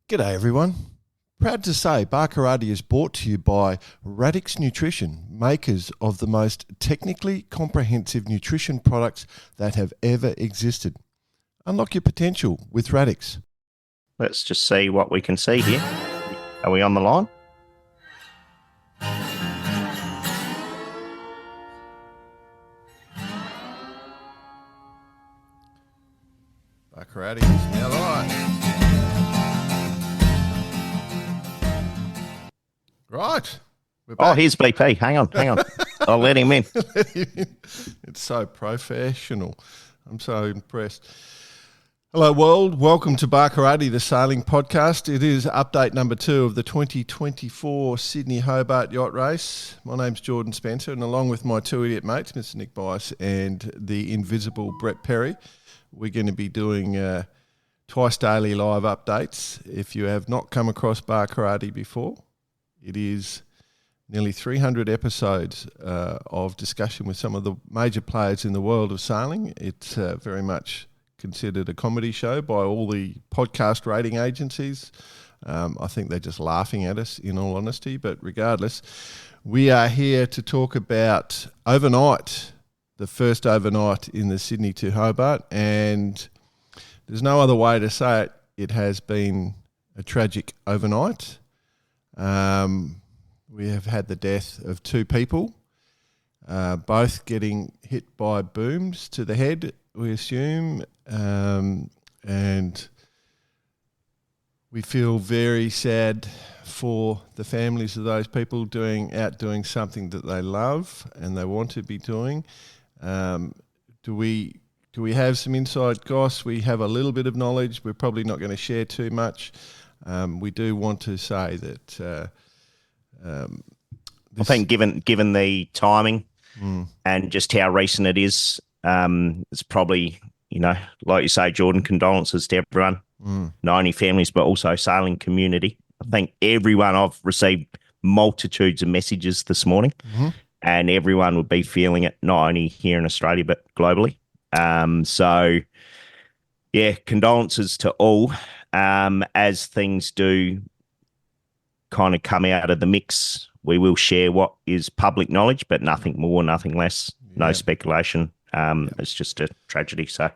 G'day everyone. Proud to say Barkarati is brought to you by Radix Nutrition, makers of the most technically comprehensive nutrition products that have ever existed. Unlock your potential with Radix. Let's just see what we can see here. Are we on the line? Barkarati is now live. Right. We're back. Oh, here's BP. Hang on. I'll let him in. It's so professional. I'm so impressed. Hello, world. Welcome to Barkarati, the sailing podcast. It is update number 2 of the 2024 Sydney Hobart yacht race. My name's Jordan Spencer, and along with my two idiot mates, Mr. Nick Bice and the invisible Brett Perry, we're going to be doing twice daily live updates. If you have not come across Barkarati before, it is nearly 300 episodes of discussion with some of the major players in the world of sailing. It's very much considered a comedy show by all the podcast rating agencies. I think they're just laughing at us, in all honesty. But regardless, we are here to talk about overnight, the first overnight in the Sydney to Hobart. And there's no other way to say it. It has been a tragic overnight. We have had the death of 2 people, both getting hit by booms to the head, we assume, and we feel very sad for the families of those people doing something that they love and they want to be doing. Do we have some inside goss? We have a little bit of knowledge. We're probably not going to share too much. We do want to say that I think given the timing and just how recent it is, it's probably, like you say, Jordan, condolences to everyone, not only families but also sailing community. I think I've received multitudes of messages this morning, and everyone would be feeling it, not only here in Australia but globally. So, yeah, condolences to all. As things do kind of come out of the mix, we will share what is public knowledge, but nothing more, nothing less, no speculation. It's just a tragedy. So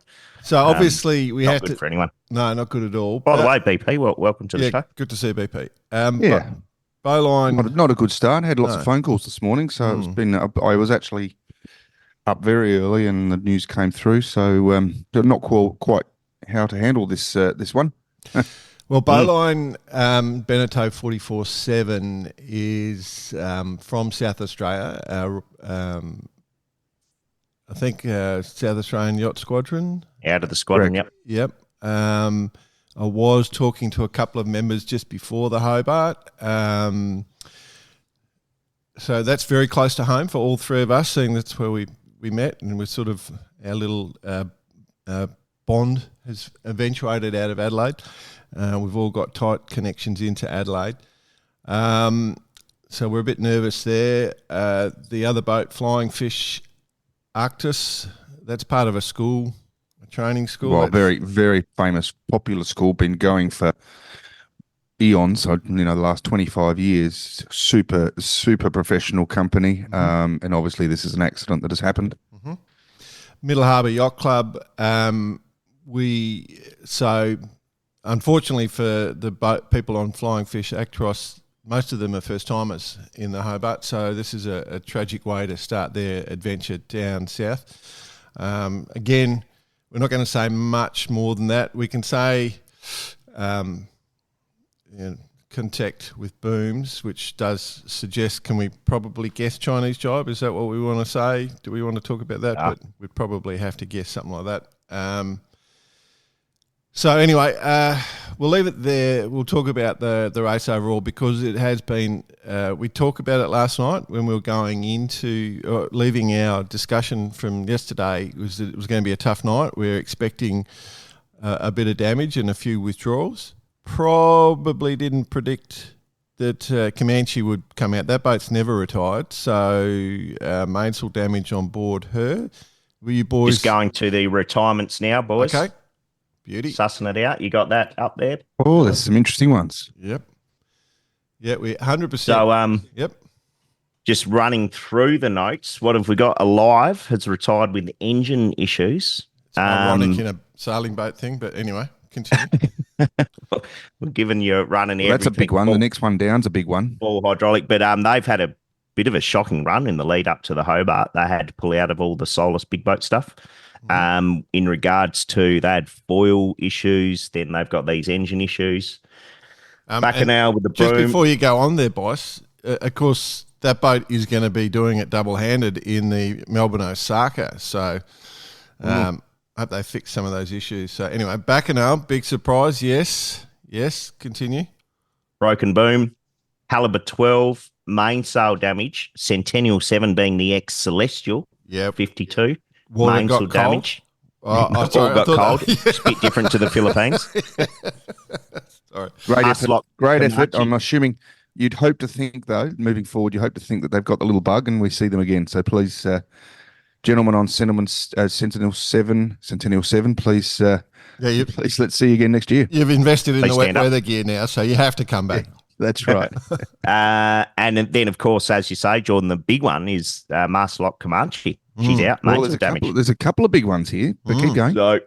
obviously we have to... for anyone. No, not good at all. By the way, BP, welcome to the show. Good to see you, BP. Bowline... Not a good start. Had lots of phone calls this morning, so it's been... I was actually up very early and the news came through, so not quite how to handle this one. Well, Bowline Beneteau 44-7 is from South Australia. I think South Australian Yacht Squadron. Out of the squadron, Correct. Yep. I was talking to a couple of members just before the Hobart. So that's very close to home for all 3 of us, seeing that's where we met, and we're sort of, our little bond has eventuated out of Adelaide. We've all got tight connections into Adelaide. So we're a bit nervous there. The other boat, Flying Fish Arctis, that's part of a school, a training school. Well, very, very famous, popular school, been going for eons, the last 25 years. Super, super professional company. And obviously this is an accident that has happened. Middle Harbour Yacht Club. Unfortunately for the people on Flying Fish Actros, most of them are first-timers in the Hobart, so this is a tragic way to start their adventure down south. Again, we're not going to say much more than that. We can say contact with booms, which does suggest, can we probably guess Chinese jibe? Is that what we want to say? Do we want to talk about that? Yeah. But we'd probably have to guess something like that. So anyway, we'll leave it there. We'll talk about the race overall, because it has been, we talked about it last night when we were going into, leaving our discussion from yesterday, was that it was going to be a tough night. We were expecting a bit of damage and a few withdrawals. Probably didn't predict that Comanche would come out. That boat's never retired, so mainsail damage on board her. Were you boys... Just going to the retirements now, boys. Okay. Beauty. Sussing it out. You got that up there? Oh, there's some interesting ones. Yep. Yeah, we 100%. So, yep. Just running through the notes, what have we got? Alive has retired with engine issues. It's ironic in a sailing boat thing, but anyway, continue. We're giving you running everything. That's a big one. The next one down's a big one. All hydraulic, but they've had a bit of a shocking run in the lead up to the Hobart. They had to pull out of all the Solus big boat stuff. In regards to, they had foil issues, then they've got these engine issues. Bacchanal with the broom. Just before you go on there, boss, of course, that boat is going to be doing it double-handed in the Melbourne Osaka. So I hope they fix some of those issues. So anyway, Bacchanal, big surprise. Yes. Yes, continue. Broken boom. Halibut 12, mainsail damage. Centennial 7 being the ex-Celestial. Yeah. 52. Water mainsail got damage. Cold. All got cold. It's a bit different to the Philippines. Sorry. Great effort. I'm assuming you'd hope to think, though, moving forward, you hope to think that they've got the little bug and we see them again. So please, gentlemen on Sentinel 7, please, please let's see you again next year. You've invested in the wet weather gear now, so you have to come back. Yeah, that's right. And then, of course, as you say, Jordan, the big one is Master Lock Comanche. She's out, well, damage. There's a couple of big ones here, but keep going. So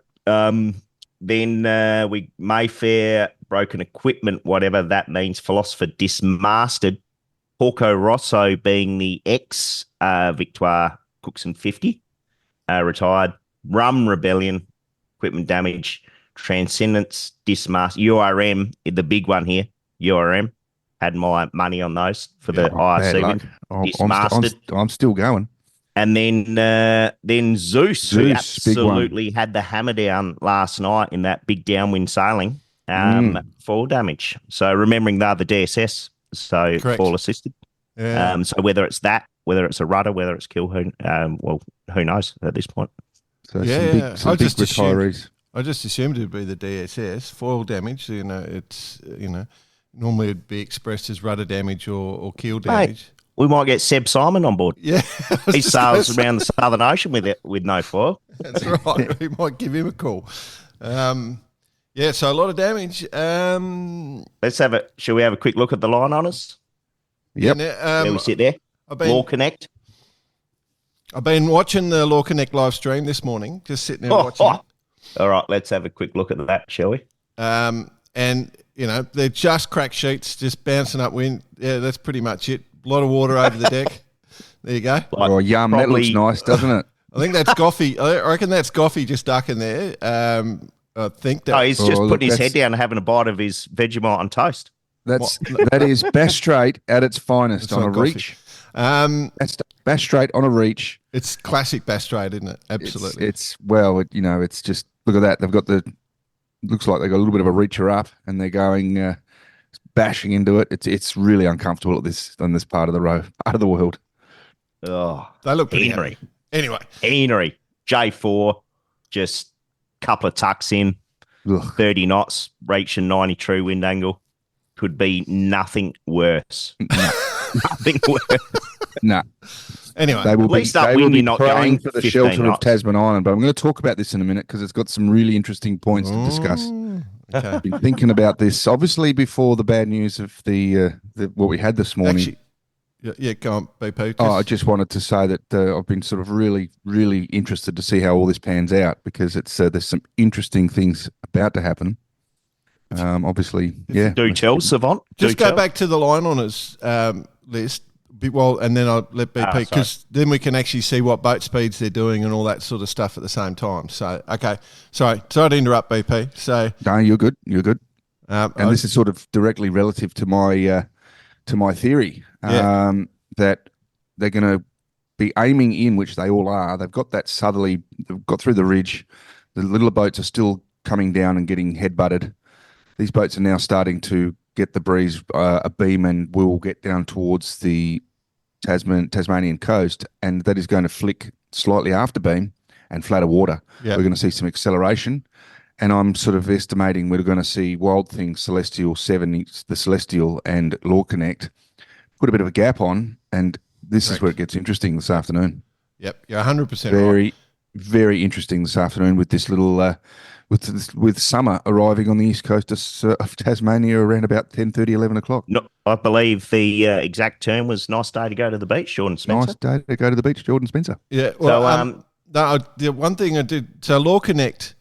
then we Mayfair, broken equipment, whatever that means, Philosopher dismasted, Porco Rosso being the ex-Victoire Cookson 50, retired, Rum Rebellion, equipment damage, Transcendence, dismast, URM, the big one here, URM, had my money on those for the IRC win, dismasted. I'm still going. And then Zeus, who absolutely had the hammer down last night in that big downwind sailing, fall damage. So remembering they're the DSS, so Correct. fall assisted. Yeah. So whether it's that, whether it's a rudder, whether it's kill, who knows at this point. So some big retirees. I just assumed it'd be the DSS foil damage. It's normally it'd be expressed as rudder damage or keel damage. Mate, we might get Seb Simon on board. Yeah, he sails around the Southern Ocean with no foil. That's right. We might give him a call. So a lot of damage. Let's have it. Shall we have a quick look at the line on us? Yep. There we sit there. Law Connect. I've been watching the Law Connect live stream this morning, just sitting there watching it. All right, let's have a quick look at that, shall we? And they're just crack sheets, just bouncing upwind. Yeah, that's pretty much it. A lot of water over the deck. There you go. Yum, that looks nice, doesn't it? I think that's Goffey. I reckon that's Goffey just ducking there. I think that. Oh, he's just putting his head down and having a bite of his Vegemite on toast. That is Bass Strait at its finest on a reach. That's Bass Strait on a reach. It's classic Bass Strait, isn't it? Absolutely. It's just look at that. They've got looks like they've got a little bit of a reacher up and they're going bashing into it. It's really uncomfortable on this part of the world. Oh, they look pretty Henry. Happy. Anyway, Henry J4, just a couple of tucks in, 30 knots, reaching 90 true wind angle. Could be nothing worse. Nothing worse. No. Anyway, they will be praying for the shelter knots. of Tasman Island. But I'm going to talk about this in a minute because it's got some really interesting points to discuss. Okay. I've been thinking about this, obviously, before the bad news of the what we had this morning. Actually, go on, BP. I just wanted to say that I've been sort of really, really interested to see how all this pans out because there's some interesting things about to happen. Obviously, yeah. Do tell, Savant. Just go back to the line on us list. And then I'll let BP because then we can actually see what boat speeds they're doing and all that sort of stuff at the same time. So, okay, sorry to interrupt, BP. So, no, you're good. And this is sort of directly relative to my theory that they're going to be aiming in, which they all are. They've got that southerly, they've got through the ridge. The little boats are still coming down and getting head-butted. These boats are now starting to get the breeze abeam and will get down towards the Tasmanian coast, and that is going to flick slightly after beam and flatter water. Yep. We're going to see some acceleration, and I'm sort of estimating we're going to see Wild Thing, Celestial 7, the Celestial, and Law Connect put a bit of a gap on, and this is where it gets interesting this afternoon. Yep, you're 100% very, very interesting this afternoon with this little with summer arriving on the east coast of Tasmania around about 10:30, 11 o'clock. No, I believe the exact term was nice day to go to the beach, Jordan Spencer. Nice day to go to the beach, Jordan Spencer. Yeah. Well, the one thing I did, so Law Connect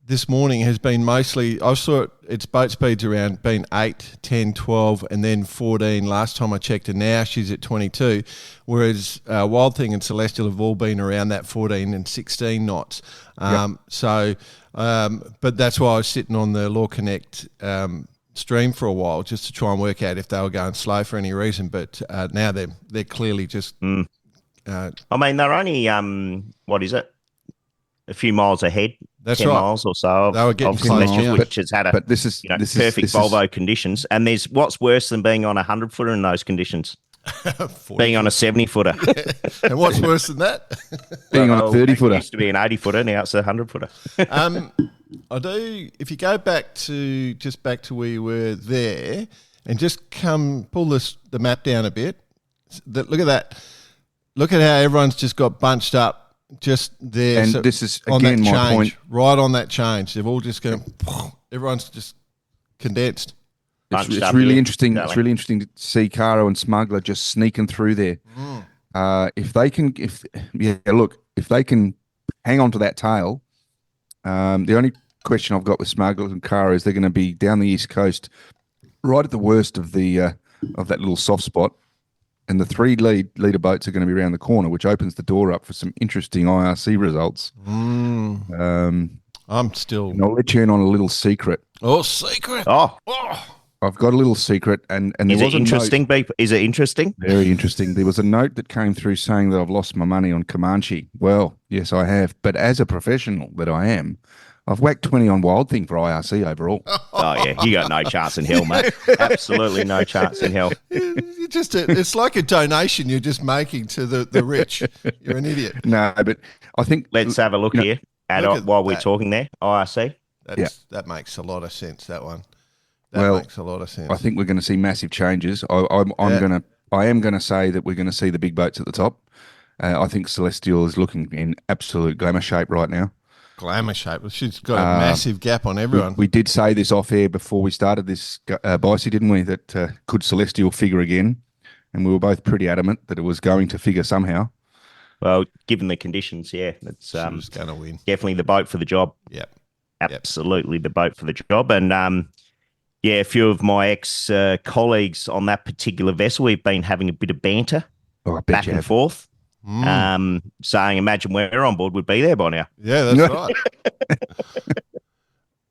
this morning has been mostly, I saw its boat speeds around been 8, 10, 12, and then 14 last time I checked, and now she's at 22, whereas Wild Thing and Celestial have all been around that 14 and 16 knots. But that's why I was sitting on the Law Connect stream for a while just to try and work out if they were going slow for any reason. But now they're clearly just. I mean, they're only what is it? A few miles ahead. That's 10 miles or so. They were getting Celestial, which has had perfect Volvo Volvo conditions. And there's what's worse than being on a 100-footer in those conditions? Being on a 70-footer. Yeah. And what's worse than that? Being on a 30-footer. It used to be an 80-footer, now it's a 100-footer. I do. If you go back to where you were there, and just pull the map down a bit. Look at that. Look at how everyone's just got bunched up just there. And this is again my point. Right on that change, they've all just going. Everyone's just condensed. It's really interesting. It's really interesting to see Caro and Smuggler just sneaking through there. If they can hang on to that tail. The only question I've got with Smuggler and Caro is they're going to be down the east coast, right at the worst of the of that little soft spot, and the 3 leader boats are going to be around the corner, which opens the door up for some interesting IRC results. I'm still. And I'll let you in on a little secret. Oh, secret! Oh. I've got a little secret, and is it interesting, Beep? Is it interesting? Very interesting. There was a note that came through saying that I've lost my money on Comanche. Well, yes, I have, but as a professional that I am, I've whacked 20 on Wild Thing for IRC overall. Oh yeah, you got no chance in hell, mate. Absolutely no chance in hell. It's like a donation you're just making to the rich. You're an idiot. No, but I think let's have a look here while we're talking there. IRC. That makes a lot of sense. That one. That makes a lot of sense. I think we're going to see massive changes. I am going to say that we're going to see the big boats at the top. I think Celestial is looking in absolute glamour shape right now. Glamour shape. She's got a massive gap on everyone. We did say this off air before we started this, Bicey, didn't we? That could Celestial figure again? And we were both pretty adamant that it was going to figure somehow. Well, given the conditions, yeah, it's going to win. Definitely the boat for the job. Yep. Absolutely the boat for the job. And a few of my ex-colleagues on that particular vessel, we've been having a bit of banter back and forth, saying, imagine we're on board, we'd be there by now. Yeah, that's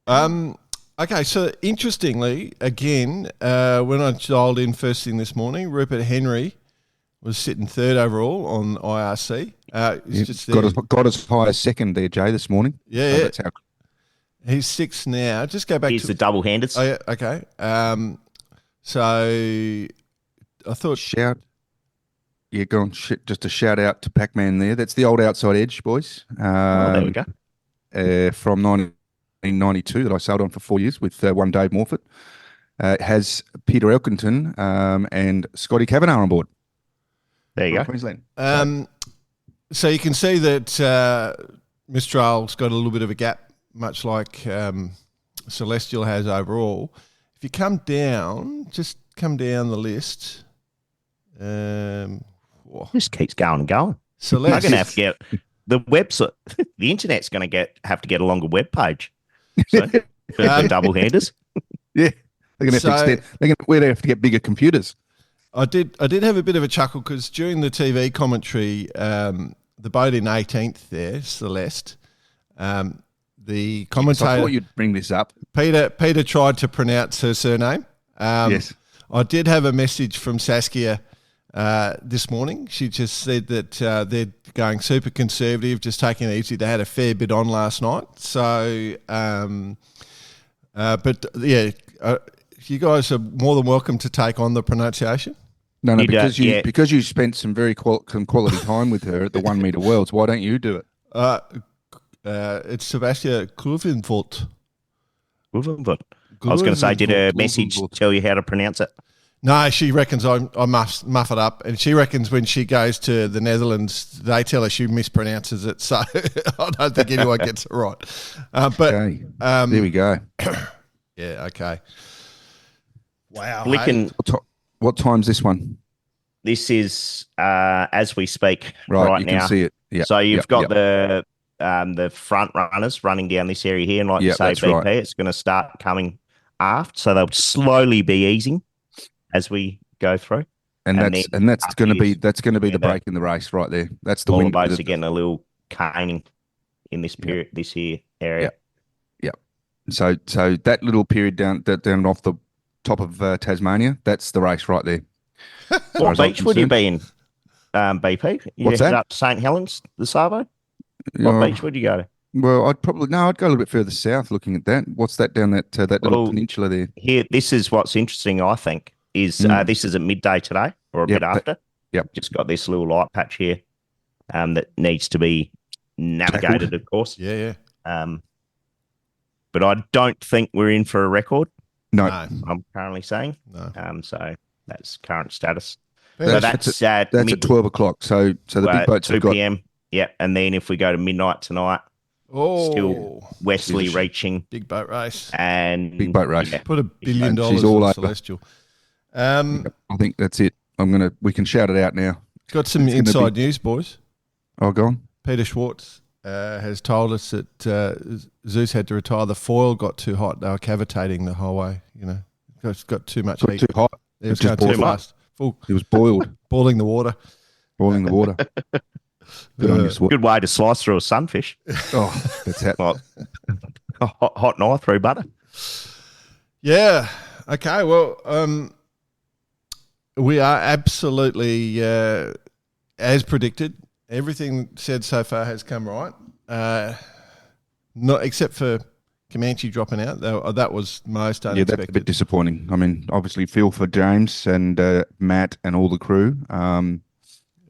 right. Okay, so interestingly, again, when I dialed in first thing this morning, Rupert Henry was sitting 3rd overall on IRC. Got as high as 2nd there, Jay, this morning. Yeah, that's how. He's 6th now. Just go back to the double-handeds. Oh, yeah, okay. So I thought... Shout. Yeah, go on. Just a shout-out to Pac-Man there. That's the old outside edge, boys. There we go. From 1992 that I sailed on for 4 years with one Dave Morfitt. It has Peter Elkington and Scotty Kavanagh on board. There you go. Queensland. So you can see that Mistral's got a little bit of a gap, much like Celestial has overall. If you come down, just come down the list. Just keeps going and going. Celestial. I'm going to have to get the website. The internet's going to have to get a longer web page. So, for double-handers. Yeah, they're going to have to extend. We're going to have to get bigger computers. I did have a bit of a chuckle because during the TV commentary, the boat in 18th there, Celeste, the commentator... I thought you'd bring this up. Peter tried to pronounce her surname. Yes. I did have a message from Saskia this morning. She just said that they're going super conservative, just taking it easy. They had a fair bit on last night. So, you guys are more than welcome to take on the pronunciation. No, because you spent some some quality time with her at the 1 meter worlds. Why don't you do it? It's Sebastian Kluvenvoort. I was going to say, did a message tell you how to pronounce it? No, she reckons I muff it up, and she reckons when she goes to the Netherlands, they tell her she mispronounces it. So I don't think anyone gets it right. But Okay. There we go. Yeah. Okay. Wow. Flicking. What time's this one? This is as we speak Right you now. can see it. Yeah. So you've got the front runners running down this area here, and like you say, BP, right. It's going to start coming aft, so they'll slowly be easing as we go through. And that's going to be the break in the race right there. That's the all boats are getting a little caning in this period, this here area. Yeah. So that little period down off the top of Tasmania, that's the race right there. What beach would you be in, BP? What's that? Up St Helens, the Savo? What beach would you go to? Well, I'd go a little bit further south looking at that. What's that down that little peninsula there? Here, this is what's interesting, I think, is this is at midday today or a bit after. Just got this little light patch here that needs to be navigated, of course. Yeah. But I don't think we're in for a record. No. I'm currently saying. No. So that's current status. That's at 12 o'clock. So the big boats 2 p.m. Yeah, and then if we go to midnight tonight, still westerly reaching. Big boat race. And big boat race. Yeah. Put $1 billion on Celestial. I think that's it. We can shout it out now. Got some inside news, boys. Oh, go on. Peter Schwartz has told us that Zeus had to retire. The foil got too hot. They were cavitating the whole way. It's got too much heat. Too hot. It was going too fast. It was boiled. Boiling the water. Good way to slice through a sunfish. Oh, that's that. Hot knife through butter. Yeah. Okay. Well, we are absolutely as predicted. Everything said so far has come right. Not except for Comanche dropping out. That was most unexpected. Yeah, that's a bit disappointing. I mean, obviously feel for James and Matt and all the crew.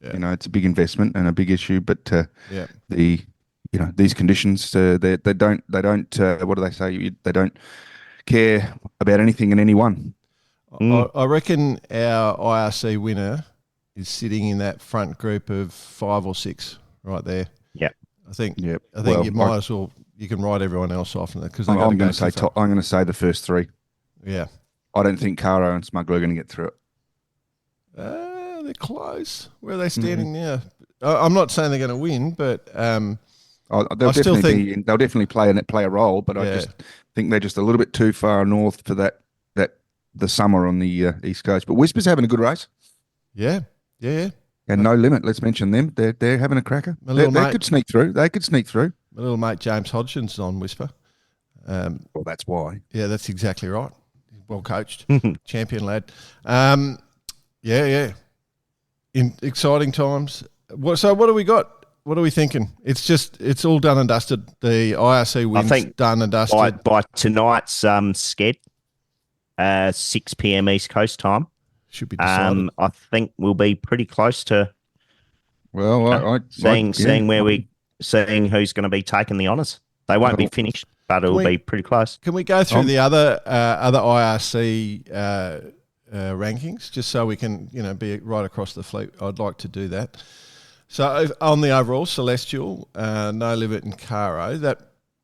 It's a big investment and a big issue, but these conditions, they don't what do they say? They don't care about anything and anyone. I reckon our IRC winner is sitting in that front group of 5 or 6 right there. Yeah, I think you might as well. You can write everyone else off because I'm going to say I'm going to say the first 3. Yeah, I don't think Caro and Smuggler are going to get through it. They're close. Where are they standing now? I'm not saying they're going to win, but they'll definitely play a role. But I just think they're just a little bit too far north for that the summer on the East Coast. But Whisper's having a good race. Yeah. And No Limit. Let's mention them. They're having a cracker. They could sneak through. My little mate James Hodgson's on Whisper. Well, that's why. Yeah, that's exactly right. Well coached, champion lad. Yeah. In exciting times. So what do we got? What are we thinking? It's all done and dusted. The IRC wins, I think done and dusted. By tonight's sked, 6 p.m. East Coast time, should be decided. I think we'll be pretty close to. Well, seeing who's going to be taking the honours. They won't be finished, but it'll be pretty close. Can we go through the other IRC rankings just so we can be right across the fleet? I'd like to do that. So on the overall, Celestial, No Limit and Caro,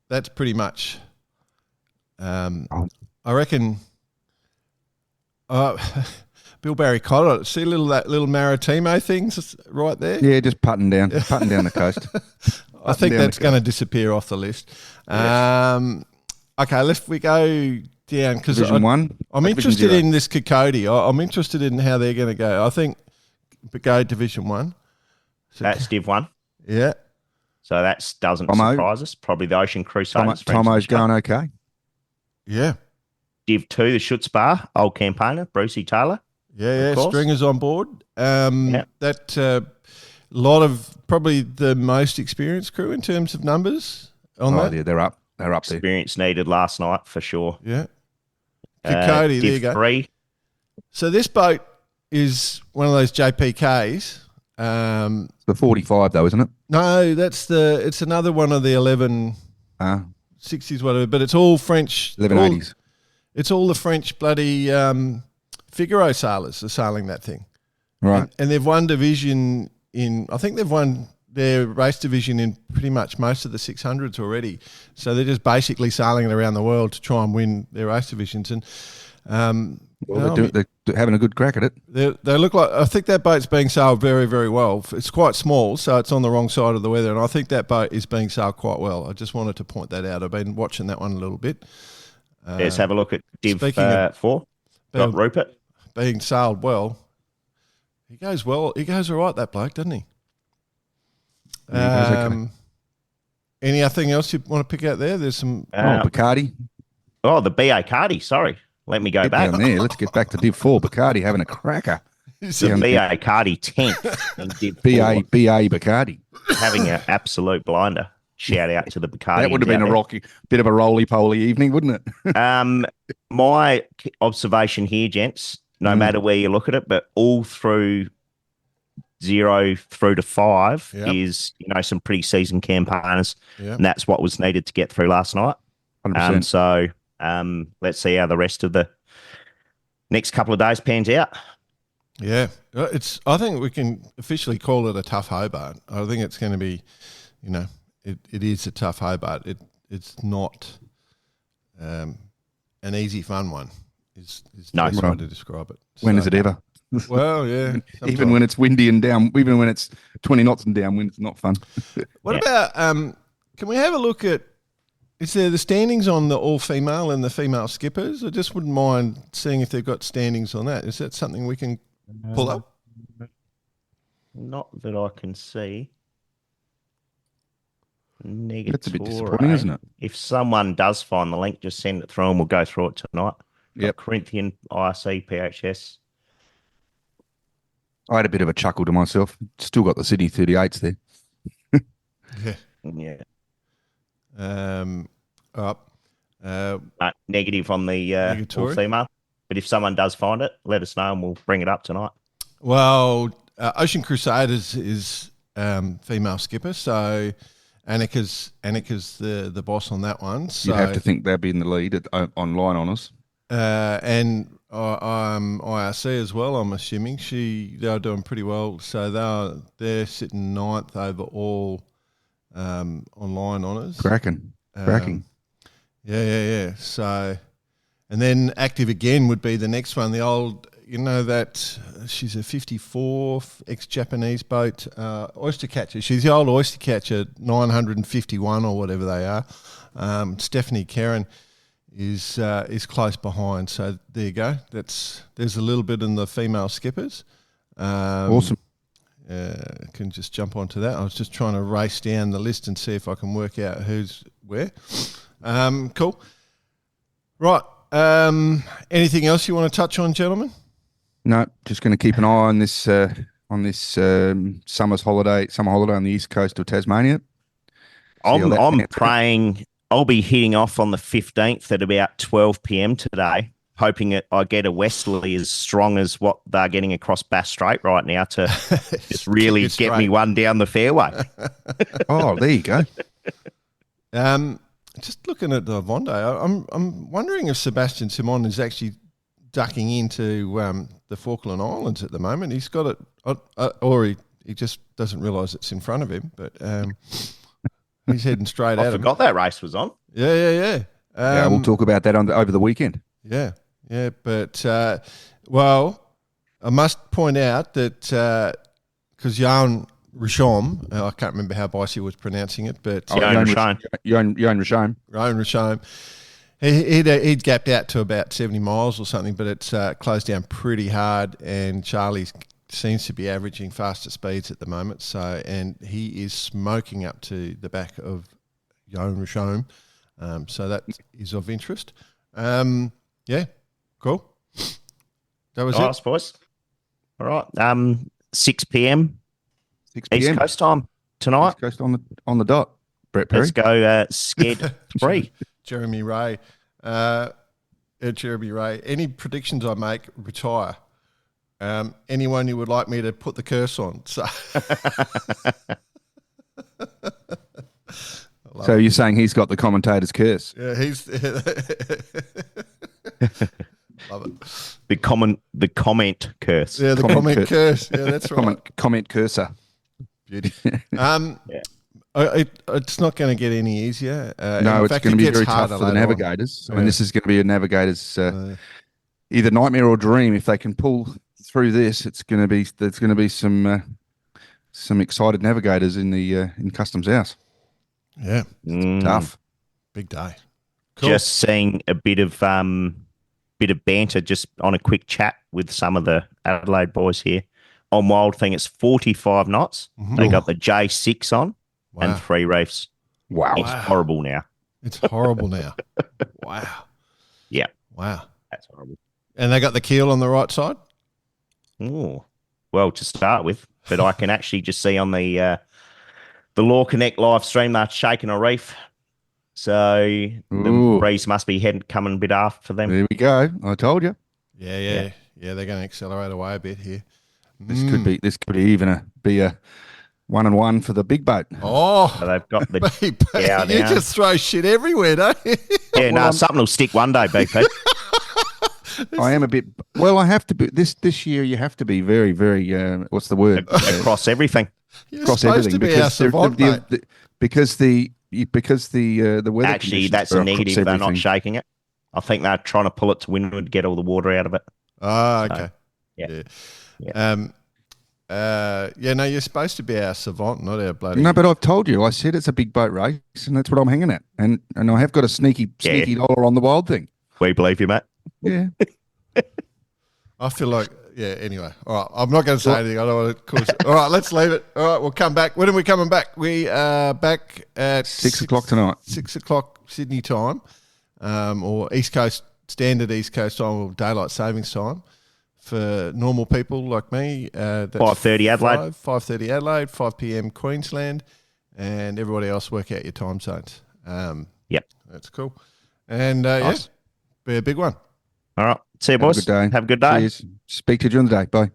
that's pretty much. I reckon. Bill Barry Cotter, see that little Maritimo things right there? Yeah, just putting down the coast. I think that's going to disappear off the list. Yes. Okay, let's we go down because Division 1. I'm interested in this Kokoti. I'm interested in how they're going to go. I think go Division 1. So, that's Div 1. Yeah. So that doesn't surprise us. Probably the Ocean Crusaders. Tomo's going okay. Yeah. Div 2, the Schutzbar, old campaigner, Brucey Taylor. Yeah. Stringer's on board. That lot of probably the most experienced crew in terms of numbers on that. Yeah, they're up there. Experience needed last night for sure. Yeah. Kokoti, there you go. 3. So this boat is one of those JPKs. The 45 though, isn't it? No, it's another one of the 11 60s, whatever, but it's all French. 1180s. It's all the French bloody Figaro sailors are sailing that thing. Right. And they've won division I think they've won their race division in pretty much most of the 600s already. So they're just basically sailing it around the world to try and win their race divisions. And they're having a good crack at it. They look like, I think that boat's being sailed very, very well. It's quite small, so it's on the wrong side of the weather, and I think that boat is being sailed quite well. I just wanted to point that out. I've been watching that one a little bit. Let's have a look at Div 4. Got Rupert. Being sailed well. He goes well. He goes all right, that bloke, doesn't he? Okay. Anything else you want to pick out there? There's some... Bacardi. Oh, the BA Cardi, sorry. Let me go back. Down there. Let's get back to Div 4. Bacardi having a cracker. The BA Cardi 10th in Div 4. BA Bacardi. Having an absolute blinder. Shout out to the Bacardi. That would have been a bit of a roly-poly evening, wouldn't it? My observation here, gents, no matter where you look at it, but all through 0 through to 5 is, some pretty seasoned campaigners. Yep. And that's what was needed to get through last night. 100%. So let's see how the rest of the next couple of days pans out. Yeah, I think we can officially call it a tough Hobart. I think it's going to be, it is a tough Hobart. It's not an easy fun one. Is the best way to describe it. When is it ever? Well, yeah. Even when it's windy and even when it's 20 knots and downwind, it's not fun. What about? Can we have a look at? Is there the standings on the all-female and the female skippers? I just wouldn't mind seeing if they've got standings on that. Is that something we can pull up? Not that I can see. Negative. That's a bit disappointing, isn't it? If someone does find the link, just send it through and we'll go through it tonight. Yep. Corinthian, IRC, PHS. I had a bit of a chuckle to myself. Still got the Sydney 38s there. Yeah. Negative on the all-female. But if someone does find it, let us know and we'll bring it up tonight. Well, Ocean Crusaders is female skipper, so Annika's the boss on that one. So you have to think they'll be in the lead on line honours. And I'm IRC as well, I'm assuming. They're doing pretty well. So they're sitting 9th overall on line honours. Cracking. Yeah. So, and then Active Again would be the next one. The old, that she's a 54 ex-Japanese boat, oyster catcher. She's the old oyster catcher, 951 or whatever they are. Stephanie Karen is close behind. So there you go. There's a little bit in the female skippers. Awesome. Can just jump onto that. I was just trying to race down the list and see if I can work out who's where. Cool. Right. Anything else you want to touch on, gentlemen? No, just going to keep an eye on this summer holiday on the east coast of Tasmania. I'm praying I'll be heading off on the 15th at about 12 p.m. today, hoping that I get a westerly as strong as what they're getting across Bass Strait right now to just really get me one down the fairway. Oh, there you go. Just looking at the Vendée, I'm wondering if Sebastian Simon is actually ducking into the Falkland Islands at the moment. He's got it, or he just doesn't realise it's in front of him, but he's heading straight at him. I forgot that race was on. Yeah. We'll talk about that over the weekend. Yeah, but well, I must point out that because Jan Richaume, I can't remember how Bicey was pronouncing it, but Jan Richaume. He'd gapped out to about 70 miles or something, but it's closed down pretty hard, and Charlie seems to be averaging faster speeds at the moment. So, and he is smoking up to the back of Jan Richaume. So that is of interest. Yeah, cool. That was it. Boys. All right. 6 p.m. East Coast time tonight. East Coast on the dot. Brett Perry. Let's go Sked 3. Jeremy Ray. Jeremy Ray. Any predictions I make, retire. Anyone you would like me to put the curse on? So you're saying he's got the commentator's curse? Yeah, he's. Love it. The comment curse. Yeah, the comment curse. Yeah, that's right. Comment cursor. Beauty. Yeah. It's not going to get any easier. No, it's going to be very tough for the navigators. I mean, this is going to be a navigator's either nightmare or dream. If they can pull through this, there's going to be some excited navigators in Customs House. Yeah, tough. Big day. Cool. Just seeing a bit of banter just on a quick chat with some of the Adelaide boys here. On Wild Thing, it's 45 knots. Mm-hmm. They got the J6 on and 3 reefs. Wow. It's horrible now. It's horrible now. Wow. Yeah. Wow. That's horrible. And they got the keel on the right side? Oh, well, to start with, but I can actually just see on the Law Connect live stream they're shaking a reef. So the breeze must be coming a bit aft for them. There we go. I told you. Yeah. They're going to accelerate away a bit here. This could even be a 1-1 for the big boat. Oh, so they've got the BP. You just throw shit everywhere, don't you? Yeah, something will stick one day, BP. I am a bit. Well, I have to be this year. You have to be very, very. What's the word? Across everything. You're across everything to be because the weather. Actually, that's a negative. They're not shaking it. I think they're trying to pull it to windward to get all the water out of it. Oh, okay. So, yeah. No, you're supposed to be our savant, not our bloody. No, but I've told you. I said it's a big boat race, and that's what I'm hanging at. And I have got a sneaky dollar on the Wild Thing. We believe you, mate. Yeah. I feel like, anyway. All right. I'm not going to say anything. I don't want to cause. All right, let's leave it. All right, we'll come back. When are we coming back? We are back at 6 o'clock tonight. 6 o'clock Sydney time, or standard East Coast time, or daylight savings time. For normal people like me, that's 5:30 Adelaide. 5:30 Adelaide, 5 p.m. Queensland, and everybody else work out your time zones. Yep. That's cool. And, be a big one. All right. See you, boys. Have a good day. Have a good day. Cheers. Speak to you during the day. Bye.